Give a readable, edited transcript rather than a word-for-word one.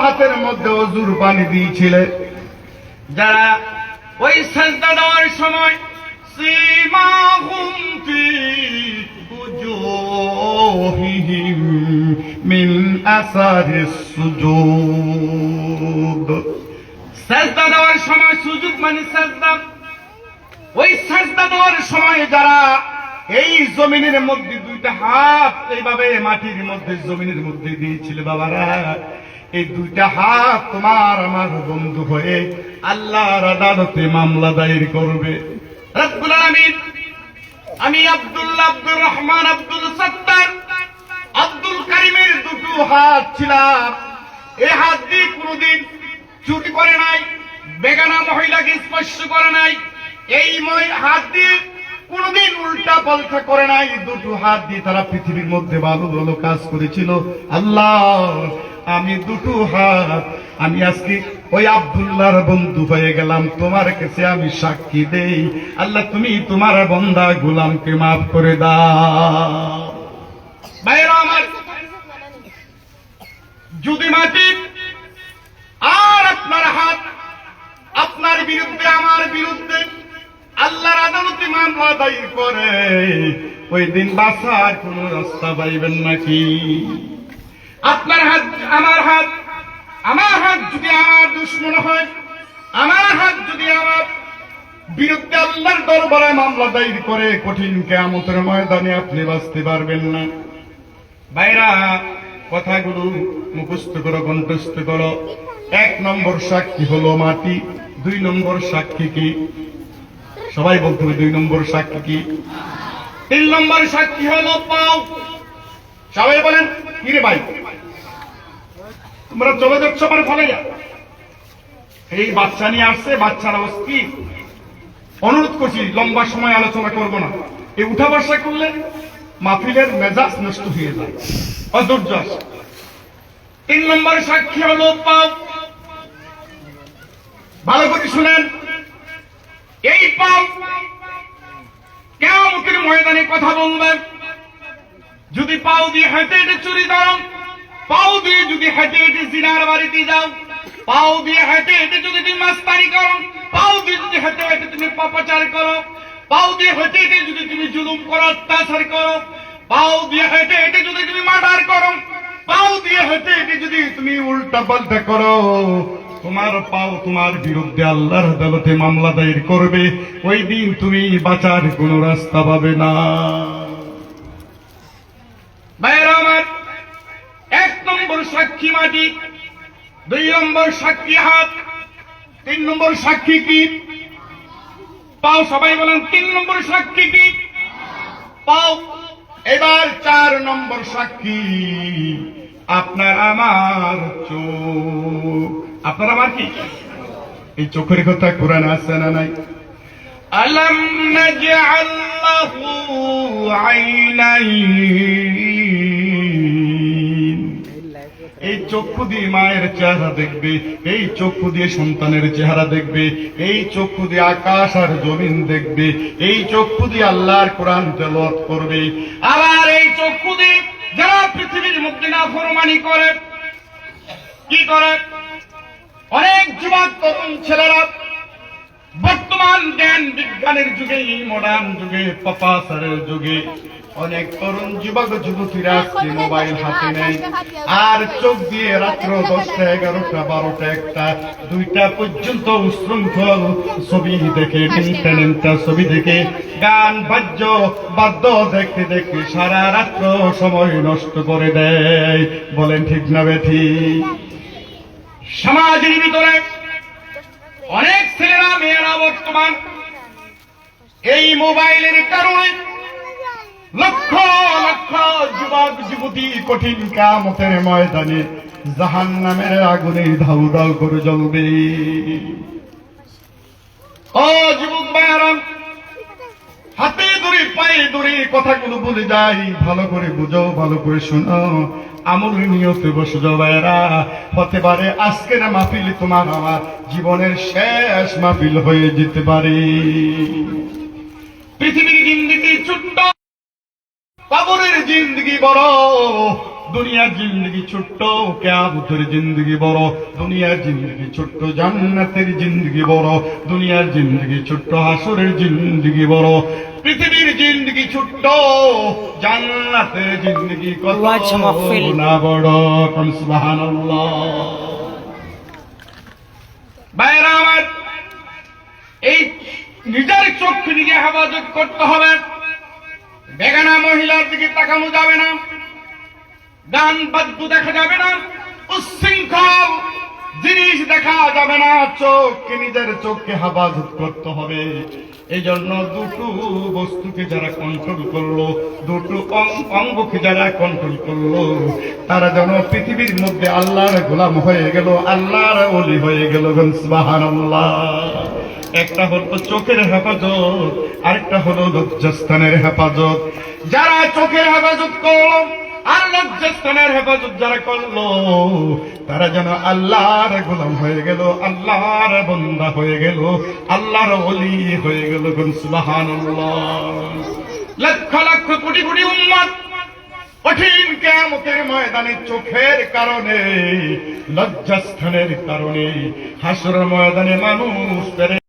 হাতের মধ্যে ওযুর পানি দিয়েছিলেন। যারা ওই সাজদা দেওয়ার সময় সীমাহুম ফি উজুহিহিম মিন আসারিস সুজুদ, সাজদা দেওয়ার সময়, সুজুদ মানে সাজদা, ওই সাজদা দেওয়ার সময় যারা এই জমিনের মধ্যে দুইটা হাত এইভাবে মাটির মধ্যে জমিনের মধ্যে দিয়েছিল, বাবারা এই দুইটা হাত তোমার আমার বন্ধু হয়ে আল্লাহর আদালতে মামলা দায়ের করবে। রব্বুল আলামিন, আমি আব্দুল্লাহ, আব্দুর রহমান, আব্দুল সত্তার, আব্দুল কারিমের দুটো হাত ছিলাম। এই হাত দিয়ে কোনদিন চুরি করে নাই, বেগানা মহিলাকে স্পর্শ করে নাই, এই হাত দিয়ে কোনদিন উল্টা পাল্টা করে নাই। দুটো হাত দিয়ে তারা পৃথিবীর মধ্যে ভালো ভালো কাজ করেছিল। আল্লাহ, আমি দুটো হাত, আমি আজকে ওই আব্দুল্লাহর বন্ধু হয়ে গেলাম, তোমার কাছে আমি সাক্ষী দেই। আল্লাহ, তুমি তোমার বান্দা গোলামকে মাফ করে দাও। ভাইরা আমার, যদি মাটি আর আপনার হাত আপনার বিরুদ্ধে আমার বিরুদ্ধে আল্লাহর আদালতে মামলা দায়ের করে, ওই দিন বাঁচার কোন রাস্তা পাইবেন নাকি? আপনার হাত আমার হাত, আমার হাত যদি আমার দুশমন হয়, আমার হাত যদি আমার বিরুদ্ধে আল্লাহর দরবারে মামলা দায়ের করে, কঠিন কিয়ামতের ময়দানে আপনি বাঁচতে পারবেন না। ভাইরা, কথাগুলো মুখস্থ করো, কণ্ঠস্থ করো। 1 নম্বর সাক্ষী হলো মাটি। 2 নম্বর সাক্ষী কি? সবাই বলতে হবে 2 নম্বর সাক্ষী কি? 3 নম্বর সাক্ষী হলো পাও। সবাই বলেন, কি রে ভাই, তোমরা চলে যাচ্ছ আমার ফলে যা। এই বাচ্চা নিয়ে আসছে, বাচ্চার অবস্থি অনুরোধ করছি, লম্বা সময় আলোচনা করব না। এই উঠা বসা করলে মাহফিলের মেজাজ নষ্ট হয়ে যায়, অধৈর্য আসে। 3 নম্বর সাক্ষী হলো পাও। ভালো করে শুনেন, এই পাও কিয়ামতের ময়দানে কথা বলবেন। যদি পাও দিয়ে হেঁটে হেঁটে চুরি করো, পাও দিয়ে যদি হেঁটে হেঁটে জিনার বাড়িতে যাও, পাও দিয়ে হেঁটে হেঁটে যদি তুমি মাস্তানি করো, পাও দিয়ে যদি হেঁটে হেঁটে তুমি পাপাচার করো, পাও দিয়ে হেঁটে হেঁটে যদি তুমি জুলুম করো, অত্যাচার করো, পাও দিয়ে হেঁটে হেঁটে যদি তুমি মার্ডার করো, পাও দিয়ে হেঁটে হেঁটে যদি তুমি উল্টা পাল্টা করো, তোমার পাও তোমার বিরুদ্ধে আল্লাহর আদালতে মামলা দায়ের করবে। ওই দিন তুমি বাঁচার কোন রাস্তা পাবে না। ভাইরা আমার, 1 নম্বর সাক্ষী মাটি, 2 নম্বর সাক্ষী হাত, 3 নম্বর সাক্ষী কি? পাও। সবাই বলেন, 3 নম্বর সাক্ষী কি? পাও। এবার 4 নম্বর সাক্ষী আপনার আমার চোখ। আপনার আমার কি? এই চোখের কথা কোরআনে আছে না নাই? আলাম নাজআল লাহু আইনাইন। এই চক্ষু দিয়ে মায়ের চেহারা দেখবে, এই চক্ষু দিয়ে সন্তানের চেহারা দেখবে, এই চক্ষু দিয়ে আকাশ আর জমিন দেখবে, এই চক্ষু দিয়ে আল্লাহর কোরআন তেলাওয়াত করবে। আবার এই চক্ষু দিয়ে যারা পৃথিবীর মধ্যে নাফরমানি করে, কি করে? অনেক যুবক তরুণ ছেলেরা বর্তমান জ্ঞান বিজ্ঞানের যুগে, মডার্ন যুগে, পাপাচারের যুগে অনেক তরুণ যুবক যুবতীরা আজকে মোবাইল হাতে নেয়, আর চোখ দিয়ে রাত্র 10টা, 11টা, 12টা, 1টা, 2টা পর্যন্ত উশৃঙ্খল ছবি দেখে, ইন্টারনেটটা ছবি দেখে, গান বাদ্য দেখতে দেখতে সারা রাত্র সময় নষ্ট করে দেয়। বলেন ঠিক না বেঠিক? সমাজের ভিতরে অনেক ছেলেরা মেয়েরা বর্তমান এই মোবাইলের কারণে লক্ষ লক্ষ যুবক যুবতী কঠিন কিয়ামতের ময়দানে জাহান্নামের আগুনে ধাউ ধাউ করে জ্বলবে। ও যুবক ভাইরা, হাতে ধরে পায়ে ধরে কথাগুলো বলে যাই, ভালো করে বুঝো, ভালো করে শোনো, আমল নিয়তে বসে যাও ভাইরা। হতে পারে আজকের মাহফিল তোমার আমার জীবনের শেষ মাহফিল হয়ে যেতে পারে। পৃথিবীর জিন্দেগি ছোট্ট, কবরের জিন্দেগি বড়। দুনিয়ার জিন্দগি ছোট্ট, কিয়ামতের জিন্দগি বড়। দুনিয়ার জিন্দগি ছোট্ট, জান্নাতের জিন্দগি বড়। দুনিয়ার জিন্দগি ছোট্ট, হাসরের জিন্দগি বড়। পৃথিবীর জিন্দগি ছোট্ট, জান্নাতের জিন্দগি কত না বড়। সুবহানাল্লাহ। ভাইরা আমার, এই নিজের চোখকে দিকে হেফাজত করতে হবে। বেগানা মহিলার দিকে তাকানো যাবে না, গান বাদ্য দেখা যাবে না, উচ্ছৃঙ্খল জিনিস দেখা যাবে না। চোখকে, নিজের চোখকে হেফাজত করতে হবে। এই জন্য দুটো বস্তুকে যারা কন্ট্রোল করলো, দুটো অঙ্গকে যারা কন্ট্রোল করলো, তারা যেন পৃথিবীর মধ্যে আল্লাহর গোলাম হয়ে গেল, আল্লাহর ওলি হয়ে গেল। সুবহানাল্লাহ। একটা হলো চোখের হেফাজত, আরেকটা হলো লজ্জাস্থানের হেফাজত। যারা চোখের হেফাজত করলো আর লজ্জাস্থানের হেফাজত যারা করলো, তারা যেন আল্লাহর গোলাম হয়ে গেল, আল্লাহর বান্দা হয়ে গেল, আল্লাহর ওলি হয়ে গেল। সুবহানাল্লাহ। লক্ষ লক্ষ কোটি কোটি উম্মত কঠিন কিয়ামতের ময়দানে চোখের কারণে, লজ্জাস্থানের কারণে, হাসরের ময়দানে মানুষ